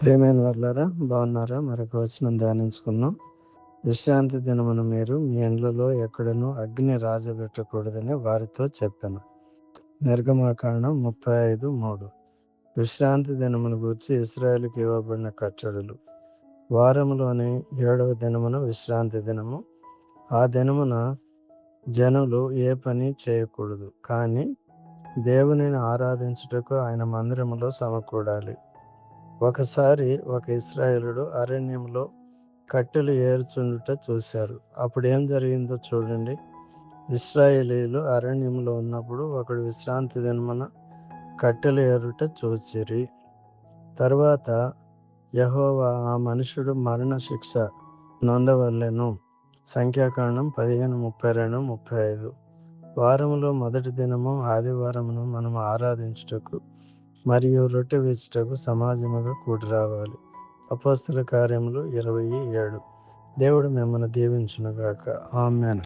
ప్రియమైన వాళ్ళారా, బాగున్నారా? మరొక వచనం ధ్యానించుకున్నాం. విశ్రాంతి దినమున మీరు మీ ఇండ్లలో ఎక్కడనూ అగ్ని రాజబెట్టకూడదని వారితో చెప్పాను. నిర్గమాకాండం 35:3. విశ్రాంతి దినమును గూర్చి ఇశ్రాయేలుకి ఇవ్వబడిన కట్టడలు. వారములోని 7వ దినమున విశ్రాంతి దినము. ఆ దినమున జనులు ఏ పని చేయకూడదు, కానీ దేవునిని ఆరాధించుటకు ఆయన మందిరములో సమకూడాలి. ఒకసారి ఒక ఇశ్రాయేలుడు అరణ్యంలో కట్టెలు ఏరుచుండుట చూశారు. అప్పుడేం జరిగిందో చూడండి. ఇశ్రాయేలీయులు అరణ్యంలో ఉన్నప్పుడు ఒకడు విశ్రాంతి దినమున కట్టెలు ఏరుట చూచిరి. తరువాత యెహోవా ఆ మనుషుడు మరణ శిక్ష నొందవలెను. సంఖ్యాకాండం 15:32-35. వారములో మొదటి దినము ఆదివారమును మనం ఆరాధించుటకు మరియు రొట్టె విచ్చుటకు సమాజముగా కూడి రావాలి. అపోస్తల కార్యములు 20:7. దేవుడు మిమ్మల్ని దీవించునుగాక. ఆమేన్.